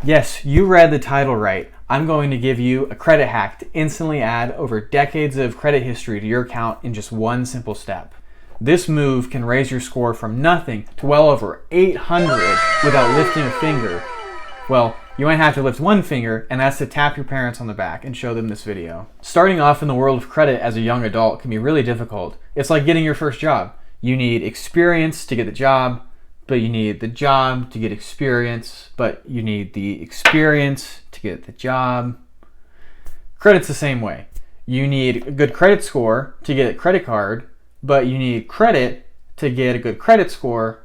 Yes, you read the title right. I'm going to give you a credit hack to instantly add over decades of credit history to your account in just one simple step. This move can raise your score from nothing to well over 800 without lifting a finger. Well, you might have to lift one finger, and that's to tap your parents on the back and show them this video. Starting off in the world of credit as a young adult can be really difficult. It's like getting your first job. You need experience to get the job, but you need the job to get experience, but you need the experience to get the job. Credit's the same way. You need a good credit score to get a credit card, but you need credit to get a good credit score.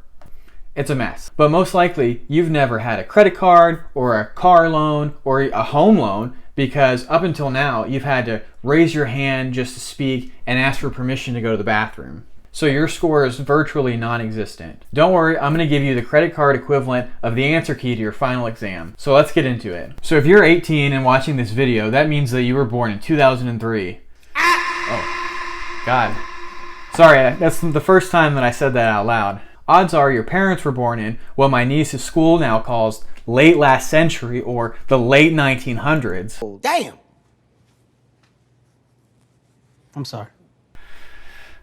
It's a mess. But most likely, you've never had a credit card or a car loan or a home loan because up until now, you've had to raise your hand just to speak and ask for permission to go to the bathroom. So your score is virtually non-existent. Don't worry, I'm going to give you the credit card equivalent of the answer key to your final exam. So let's get into it. So if you're 18 and watching this video, that means that you were born in 2003. Oh, God. Sorry, that's the first time that I said that out loud. Odds are your parents were born in what my niece's school now calls late last century or the late 1900s. Oh, damn. I'm sorry.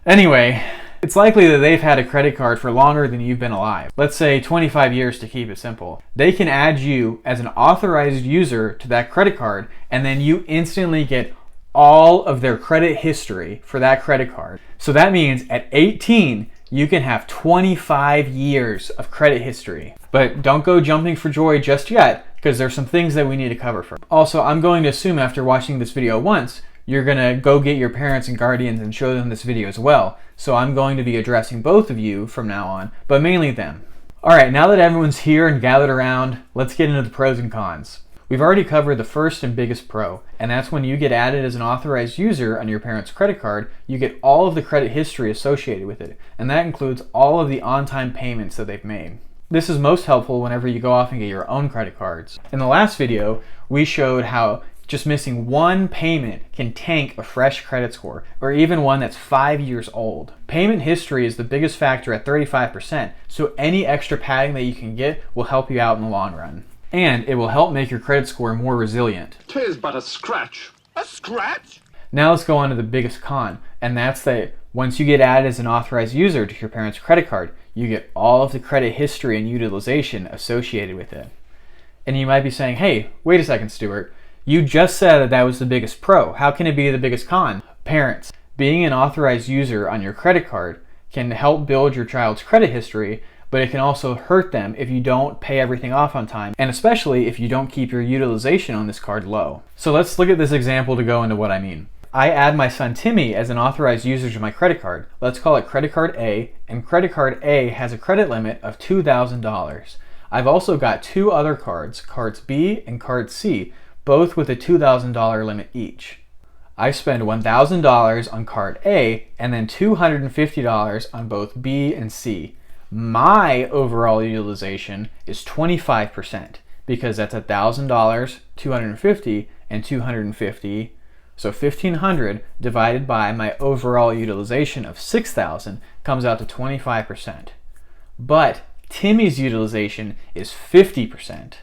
Anyway, it's likely that they've had a credit card for longer than you've been alive. Let's say 25 years to keep it simple. They can add you as an authorized user to that credit card, and then you instantly get all of their credit history for that credit card. So that means at 18, you can have 25 years of credit history. But don't go jumping for joy just yet, because there's some things that we need to cover first. Also, I'm going to assume after watching this video once, you're gonna go get your parents and guardians and show them this video as well. So I'm going to be addressing both of you from now on, but mainly them. All right, now that everyone's here and gathered around, let's get into the pros and cons. We've already covered the first and biggest pro, and that's when you get added as an authorized user on your parents' credit card, you get all of the credit history associated with it, and that includes all of the on-time payments that they've made. This is most helpful whenever you go off and get your own credit cards. In the last video, we showed how just missing one payment can tank a fresh credit score, or even one that's 5 years old. Payment history is the biggest factor at 35%, so any extra padding that you can get will help you out in the long run. And it will help make your credit score more resilient. 'Tis but a scratch. A scratch? Now let's go on to the biggest con, and that's that once you get added as an authorized user to your parents' credit card, you get all of the credit history and utilization associated with it. And you might be saying, hey, wait a second, Stuart. You just said that that was the biggest pro. How can it be the biggest con? Parents, being an authorized user on your credit card can help build your child's credit history, but it can also hurt them if you don't pay everything off on time, and especially if you don't keep your utilization on this card low. So let's look at this example to go into what I mean. I add my son Timmy as an authorized user to my credit card. Let's call it credit card A, and credit card A has a credit limit of $2,000. I've also got two other cards, cards B and card C, both with a $2,000 limit each. I spend $1,000 on card A and then $250 on both B and C. My overall utilization is 25% because that's $1,000, $250, and $250. So $1,500 divided by my overall utilization of $6,000 comes out to 25%. But Timmy's utilization is 50%.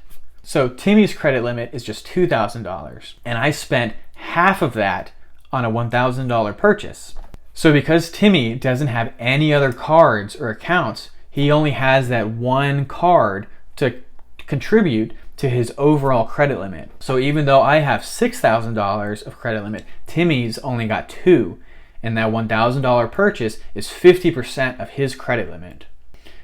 So Timmy's credit limit is just $2,000, and I spent half of that on a $1,000 purchase. So because Timmy doesn't have any other cards or accounts, he only has that one card to contribute to his overall credit limit. So even though I have $6,000 of credit limit, Timmy's only got $2,000, and that $1,000 purchase is 50% of his credit limit.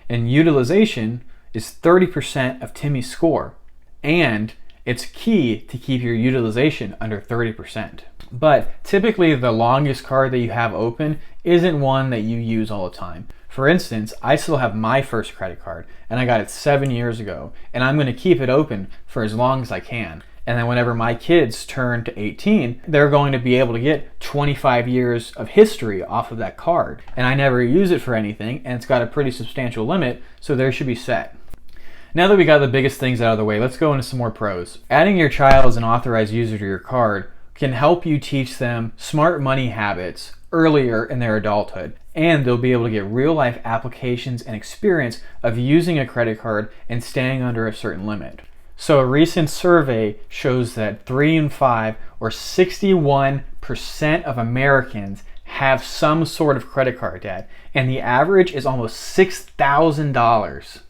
And utilization is 30% of Timmy's score. And it's key to keep your utilization under 30%. But typically the longest card that you have open isn't one that you use all the time. For instance, I still have my first credit card and I got it 7 years ago, and I'm going to keep it open for as long as I can. And then whenever my kids turn to 18, they're going to be able to get 25 years of history off of that card. And I never use it for anything, and it's got a pretty substantial limit, so they should be set. Now that we got the biggest things out of the way, let's go into some more pros. Adding your child as an authorized user to your card can help you teach them smart money habits earlier in their adulthood, and they'll be able to get real-life applications and experience of using a credit card and staying under a certain limit. So a recent survey shows that 3 in 5, or 61% of Americans, have some sort of credit card debt, and the average is almost $6,000.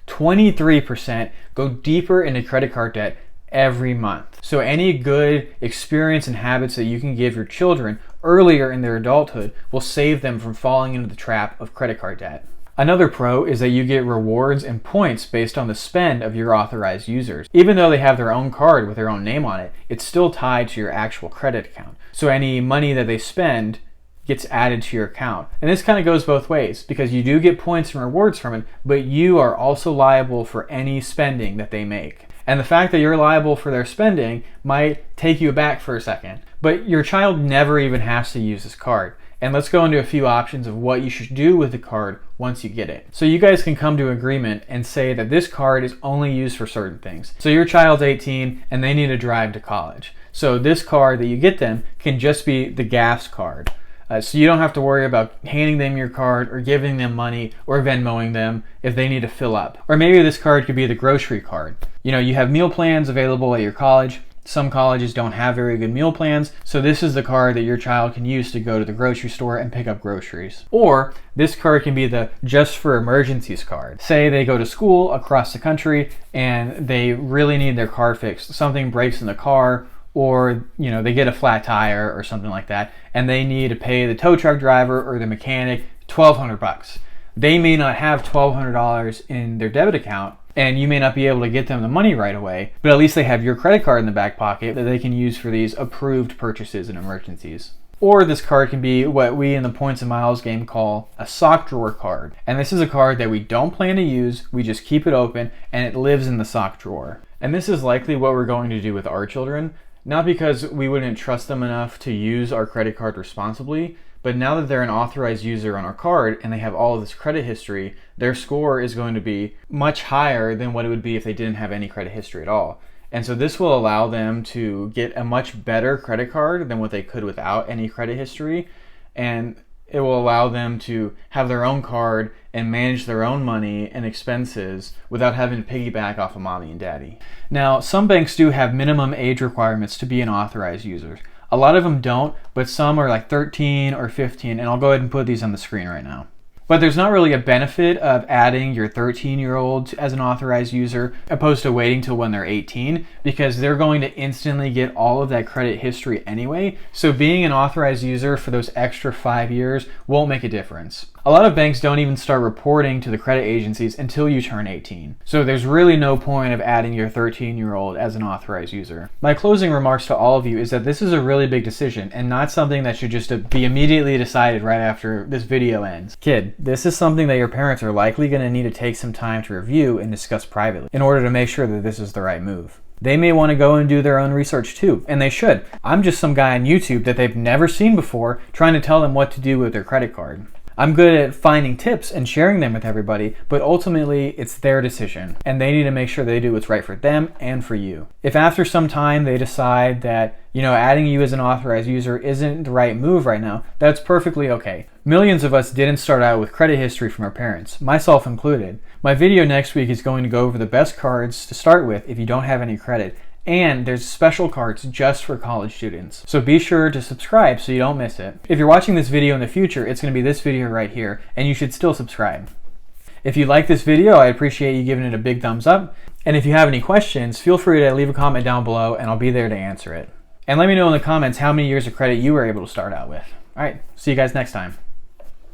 23% go deeper into credit card debt every month. So any good experience and habits that you can give your children earlier in their adulthood will save them from falling into the trap of credit card debt. Another pro is that you get rewards and points based on the spend of your authorized users. Even though they have their own card with their own name on it, it's still tied to your actual credit account. So any money that they spend gets added to your account. And this kind of goes both ways, because you do get points and rewards from it, but you are also liable for any spending that they make. And the fact that you're liable for their spending might take you aback for a second, but your child never even has to use this card. And let's go into a few options of what you should do with the card once you get it. So you guys can come to agreement and say that this card is only used for certain things. So your child's 18 and they need to drive to college. So this card that you get them can just be the gas card. So you don't have to worry about handing them your card or giving them money or Venmoing them if they need to fill up. Or maybe this card could be the grocery card. You know, you have meal plans available at your college. Some colleges don't have very good meal plans, so this is the card that your child can use to go to the grocery store and pick up groceries. Or this card can be the just for emergencies card. Say they go to school across the country and they really need their car fixed. Something breaks in the car, or they get a flat tire or something like that, and they need to pay the tow truck driver or the mechanic $1,200. They may not have $1,200 in their debit account, and you may not be able to get them the money right away, but at least they have your credit card in the back pocket that they can use for these approved purchases and emergencies. Or this card can be what we in the Points and Miles game call a sock drawer card. And this is a card that we don't plan to use, we just keep it open and it lives in the sock drawer. And this is likely what we're going to do with our children. Not because we wouldn't trust them enough to use our credit card responsibly, but now that they're an authorized user on our card and they have all of this credit history, their score is going to be much higher than what it would be if they didn't have any credit history at all. And so this will allow them to get a much better credit card than what they could without any credit history. And it will allow them to have their own card and manage their own money and expenses without having to piggyback off of mommy and daddy. Now, some banks do have minimum age requirements to be an authorized user. A lot of them don't, but some are like 13 or 15, and I'll go ahead and put these on the screen right now. But there's not really a benefit of adding your 13-year-old as an authorized user opposed to waiting till when they're 18, because they're going to instantly get all of that credit history anyway. So being an authorized user for those extra 5 years won't make a difference. A lot of banks don't even start reporting to the credit agencies until you turn 18. So there's really no point of adding your 13-year-old as an authorized user. My closing remarks to all of you is that this is a really big decision and not something that should just be immediately decided right after this video ends. Kid, this is something that your parents are likely going to need to take some time to review and discuss privately in order to make sure that this is the right move. They may want to go and do their own research too, and they should. I'm just some guy on YouTube that they've never seen before trying to tell them what to do with their credit card. I'm good at finding tips and sharing them with everybody, but ultimately it's their decision, and they need to make sure they do what's right for them and for you. If after some time they decide that, adding you as an authorized user isn't the right move right now, that's perfectly okay. Millions of us didn't start out with credit history from our parents, myself included. My video next week is going to go over the best cards to start with if you don't have any credit. And there's special cards just for college students. So be sure to subscribe so you don't miss it. If you're watching this video in the future, it's going to be this video right here, and you should still subscribe. If you like this video, I appreciate you giving it a big thumbs up. And if you have any questions, feel free to leave a comment down below and I'll be there to answer it. And let me know in the comments how many years of credit you were able to start out with. All right, see you guys next time.